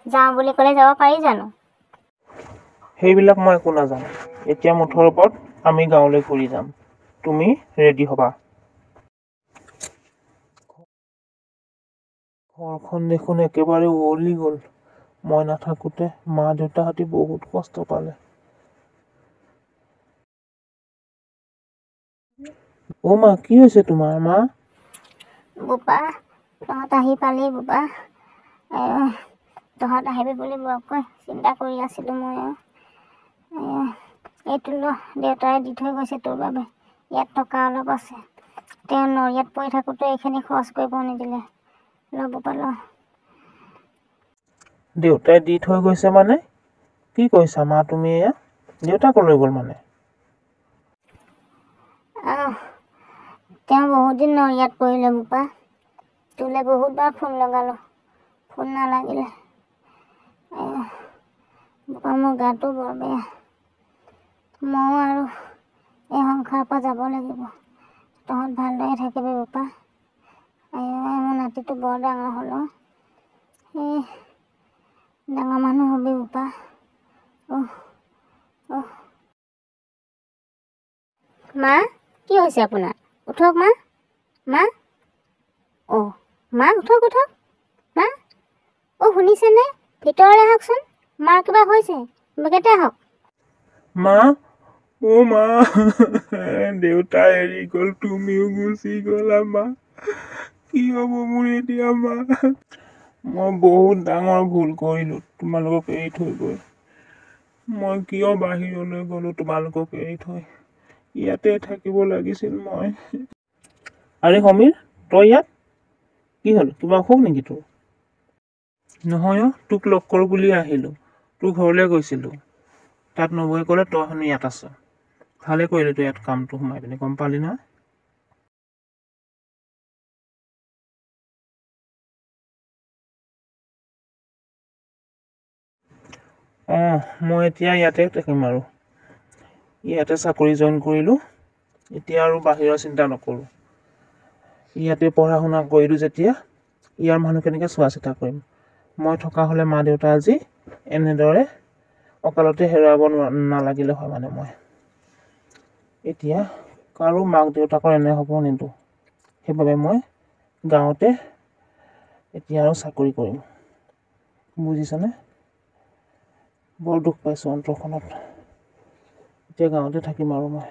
যাওঁ বুলি ক'লে যাব পাৰি জানো? সেইবিলাক মই একো নাজানো। এতিয়া মুঠৰ ওপৰত আমি গাঁৱলৈ ঘূৰি যাম। তুমি ৰেডি হ'বা। ঘৰখন দেখোন একেবাৰে উৱলি গ'ল। মই নাথাকোতে মা দেউতাহঁতি বহুত কষ্ট পালে। অ' মা, কি হৈছে তোমাৰ মা? বোপা, তহঁত আহি পালি বোপা। তহঁত আহিবি বুলি বৰকৈ চিন্তা কৰি আছিলোঁ মই। এইটো ল, দেউতাই দি থৈ গৈছে তোৰ বাবে। ইয়াত টকা অলপ আছে। তেওঁ নৰিয়াত পৰি থাকোঁতে এইখিনি খৰচ কৰিব নিদিলে। ল বোপা ল। দেউতাই দি থৈ গৈছে মানে? কি কৈছা মা তুমি এয়া? দেউতা ক'লৈ গ'ল মানে? তেওঁ বহুত দিন নৰিয়াত পৰিলে বোপা। তোলৈ বহুতবাৰ ফোন লগালোঁ, ফোন নালাগিলে। বোপা, মোৰ গাটো বৰ বেয়া। ময়ো আৰু এই সংসাৰৰ পৰা যাব লাগিব। তহঁত ভালদৰে থাকিবি বোপা। মোৰ নাতিটো বৰ ডাঙৰ হ'ল। ডাঙৰ মানুহ হ'বি বোপা। মা, কি হৈছে আপোনাৰ? উঠক মা। মা, মা উঠক উঠক। মা, শুনিছেনে? ভিতৰলৈ আহকচোন। মাৰ কিবা হৈছে, বেগেতে আহক। মা, অ' মা, দেউতা এৰি গ'ল, তুমিও গুচি গ'লা মা। কি হ'ব মোৰ এতিয়া মা? মই বহুত ডাঙৰ ভুল কৰিলোঁ তোমালোকক এৰি থৈ গৈ। মই কিয় বাহিৰলৈ গ'লোঁ তোমালোকক এৰি থৈ? ইয়াতে থাকিব লাগিছিল মই। আৰে সমীৰ, তই ইয়াত? কি হ'ল, কিবা অসুখ নেকি তোৰ? নহয় অ', তোক লগ কৰোঁ বুলি আহিলোঁ। তোৰ ঘৰলৈ গৈছিলোঁ। তাত নবৌৱে ক'লে তই হেনো ইয়াত আছ। ভালে কৰিলি তই ইয়াত কামটো সোমাই পিনে, গম পালি না? মই এতিয়া ইয়াতে থাকিম আৰু। ইয়াতে চাকৰি জইন কৰিলোঁ। এতিয়া আৰু বাহিৰৰ চিন্তা নকৰোঁ। ইয়াতে পঢ়া শুনা কৰিলোঁ যেতিয়া, ইয়াৰ মানুহখিনিকে চোৱা চিতা কৰিম। মই থকা হ'লে মা দেউতা আজি এনেদৰে অকালতে হেৰুৱাব নালাগিলে হয় মানে মই। এতিয়া কাৰো মাক দেউতাকৰ এনে হ'ব নিদিওঁ। সেইবাবে মই গাঁৱতে এতিয়া আৰু চাকৰি কৰিম। বুজিছানে? বৰ দুখ পাইছোঁ অন্তৰখনত। এতিয়া গাঁৱতে থাকিম আৰু মই।